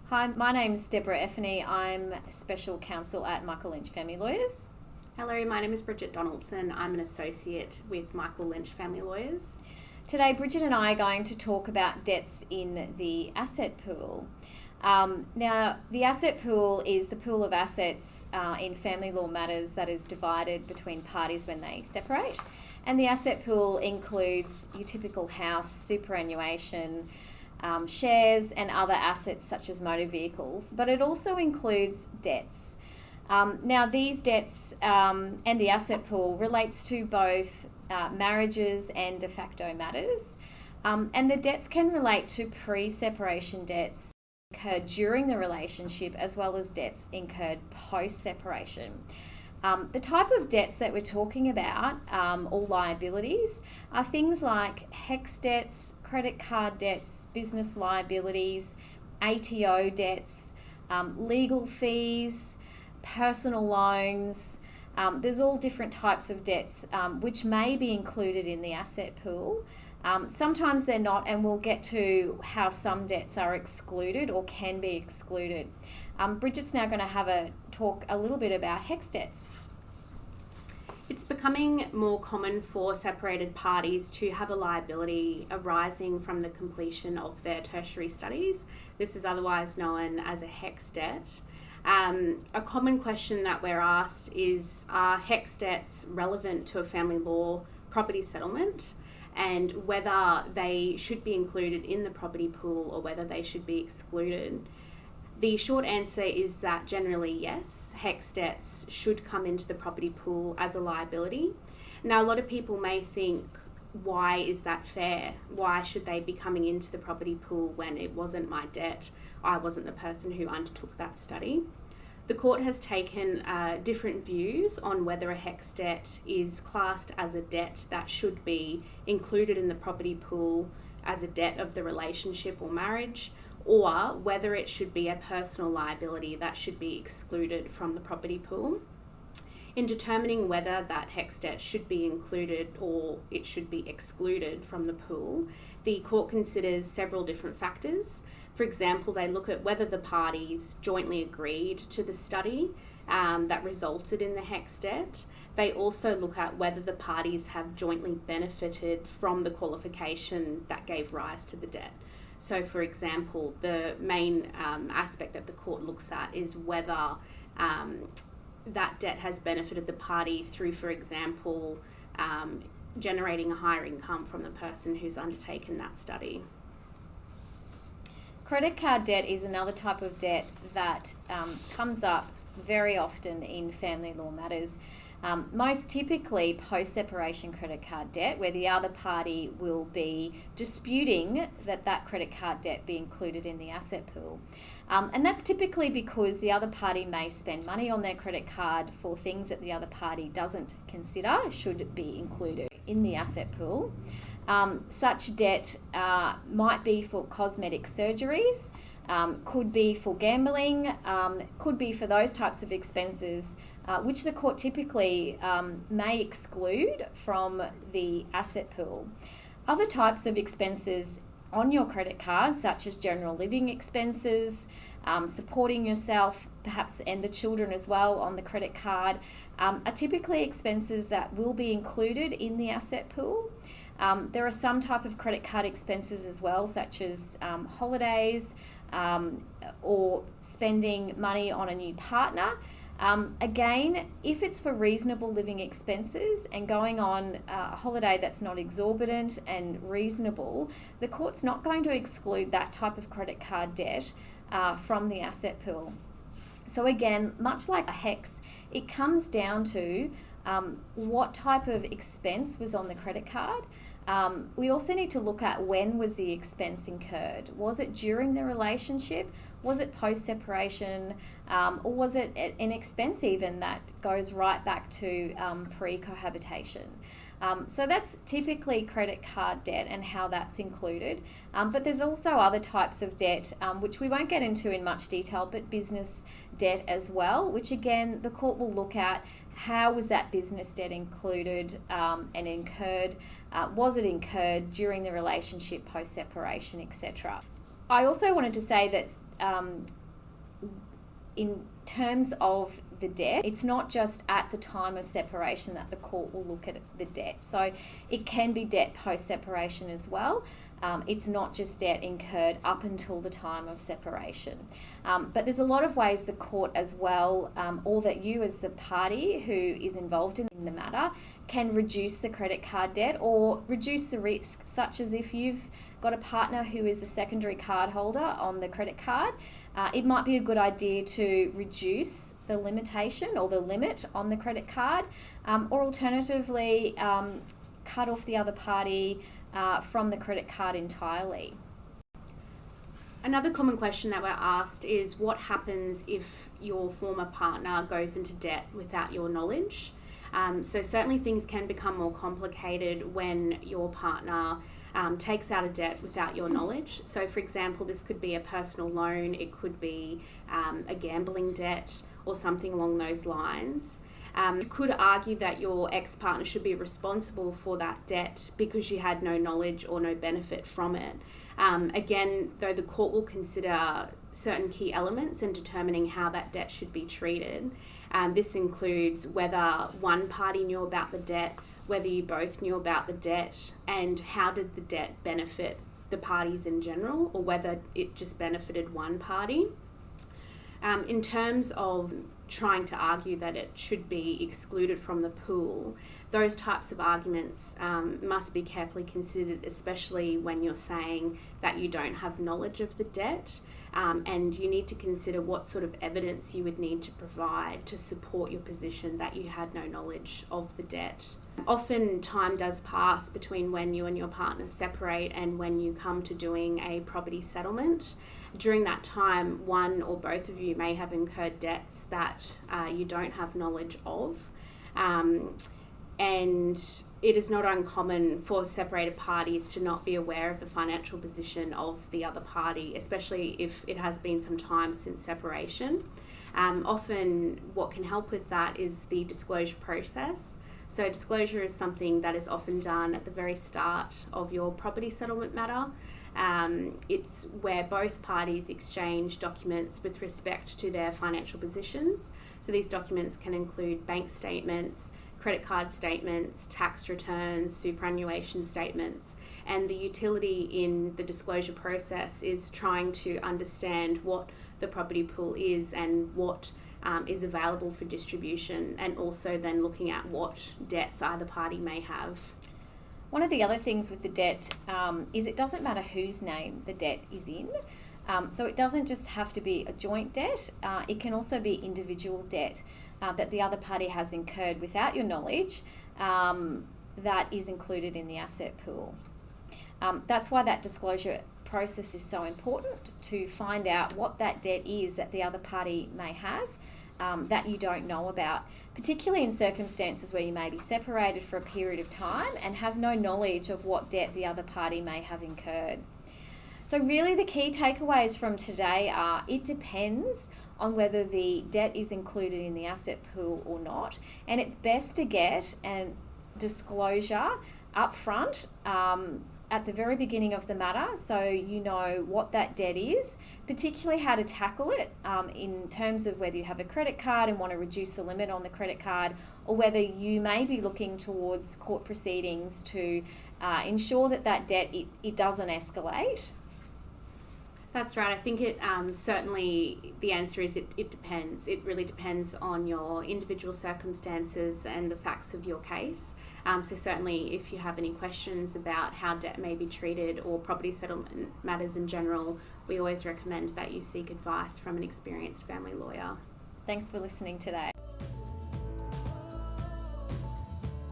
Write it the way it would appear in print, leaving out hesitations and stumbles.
Hi, my name's Debra Effeney. I'm Special Counsel at Michael Lynch Family Lawyers. Hello, my name is Bridget Donaldson. I'm an associate with Michael Lynch Family Lawyers. Today, Bridget and I are going to talk about debts in the asset pool. Now, the asset pool is the pool of assets in family law matters that is divided between parties when they separate. And the asset pool includes your typical house, superannuation, shares and other assets such as motor vehicles, but it also includes debts. Now, these debts and the asset pool relates to both marriages and de facto matters, and the debts can relate to pre-separation debts incurred during the relationship as well as debts incurred post-separation. The type of debts that we're talking about, or liabilities, are things like HECS debts, credit card debts, business liabilities, ATO debts, legal fees, personal loans. There's all different types of debts which may be included in the asset pool. Sometimes they're not, and we'll get to how some debts are excluded or can be excluded. Bridget's now going to talk a little bit about HECS debts. It's becoming more common for separated parties to have a liability arising from the completion of their tertiary studies. This is otherwise known as a HECS debt. A common question that we're asked is, are HECS debts relevant to a family law property settlement, and whether they should be included in the property pool or whether they should be excluded? The short answer is that generally yes, HECS debts should come into the property pool as a liability. Now, a lot of people may think, why is that fair? Why should they be coming into the property pool when it wasn't my debt? I wasn't the person who undertook that study. The court has taken different views on whether a HECS debt is classed as a debt that should be included in the property pool as a debt of the relationship or marriage, or whether it should be a personal liability that should be excluded from the property pool. In determining whether that HECS debt should be included or it should be excluded from the pool, the court considers several different factors. For example, they look at whether the parties jointly agreed to the study that resulted in the HECS debt. They also look at whether the parties have jointly benefited from the qualification that gave rise to the debt. So, for example, the main aspect that the court looks at is whether that debt has benefited the party through, for example, generating a higher income from the person who's undertaken that study. Credit card debt is another type of debt that comes up very often in family law matters. Most typically post-separation credit card debt, where the other party will be disputing that credit card debt be included in the asset pool. And that's typically because the other party may spend money on their credit card for things that the other party doesn't consider should be included in the asset pool. Such debt might be for cosmetic surgeries, could be for gambling, could be for those types of expenses which the court typically may exclude from the asset pool. Other types of expenses on your credit card, such as general living expenses, supporting yourself, perhaps, and the children as well on the credit card, are typically expenses that will be included in the asset pool. There are some type of credit card expenses as well, such as holidays or spending money on a new partner. Again, if it's for reasonable living expenses and going on a holiday that's not exorbitant and reasonable, the court's not going to exclude that type of credit card debt from the asset pool. So again, much like a HECS, it comes down to what type of expense was on the credit card. We also need to look at when was the expense incurred. Was it during the relationship? Was it post-separation? Or was it an expense even that goes right back to pre-cohabitation? So that's typically credit card debt and how that's included. But there's also other types of debt, which we won't get into in much detail, but business debt as well, which again, the court will look at how was that business debt included and incurred? Was it incurred during the relationship, post-separation, etc.? I also wanted to say that in terms of the debt, it's not just at the time of separation that the court will look at the debt. So it can be debt post-separation as well. It's not just debt incurred up until the time of separation. But there's a lot of ways the court as well, or that you as the party who is involved in the matter, can reduce the credit card debt or reduce the risk, such as if you've got a partner who is a secondary card holder on the credit card, it might be a good idea to reduce the limitation or the limit on the credit card, or alternatively cut off the other party from the credit card entirely. Another common question that we're asked is what happens if your former partner goes into debt without your knowledge? So certainly things can become more complicated when your partner takes out a debt without your knowledge. So for example, this could be a personal loan, it could be a gambling debt or something along those lines. You could argue that your ex-partner should be responsible for that debt because you had no knowledge or no benefit from it. Again, though, the court will consider certain key elements in determining how that debt should be treated. This includes whether one party knew about the debt, whether you both knew about the debt, and how did the debt benefit the parties in general, or whether it just benefited one party. In terms of trying to argue that it should be excluded from the pool, those types of arguments must be carefully considered, especially when you're saying that you don't have knowledge of the debt, and you need to consider what sort of evidence you would need to provide to support your position that you had no knowledge of the debt. Often time does pass between when you and your partner separate and when you come to doing a property settlement. During that time, one or both of you may have incurred debts that you don't have knowledge of. And it is not uncommon for separated parties to not be aware of the financial position of the other party, especially if it has been some time since separation. Often what can help with that is the disclosure process. So disclosure is something that is often done at the very start of your property settlement matter. It's where both parties exchange documents with respect to their financial positions. So these documents can include bank statements, credit card statements, tax returns, superannuation statements. And the utility in the disclosure process is trying to understand what the property pool is and what is available for distribution, and also then looking at what debts either party may have. One of the other things with the debt is it doesn't matter whose name the debt is in. So it doesn't just have to be a joint debt, it can also be individual debt that the other party has incurred without your knowledge that is included in the asset pool. That's why that disclosure process is so important, to find out what that debt is that the other party may have that you don't know about, particularly in circumstances where you may be separated for a period of time and have no knowledge of what debt the other party may have incurred. So really the key takeaways from today are it depends on whether the debt is included in the asset pool or not, and it's best to get a disclosure up front at the very beginning of the matter, so you know what that debt is, particularly how to tackle it in terms of whether you have a credit card and want to reduce the limit on the credit card, or whether you may be looking towards court proceedings to ensure that that debt it doesn't escalate. That's right. I think it certainly the answer is it depends. It really depends on your individual circumstances and the facts of your case. So certainly if you have any questions about how debt may be treated or property settlement matters in general, we always recommend that you seek advice from an experienced family lawyer. Thanks for listening today.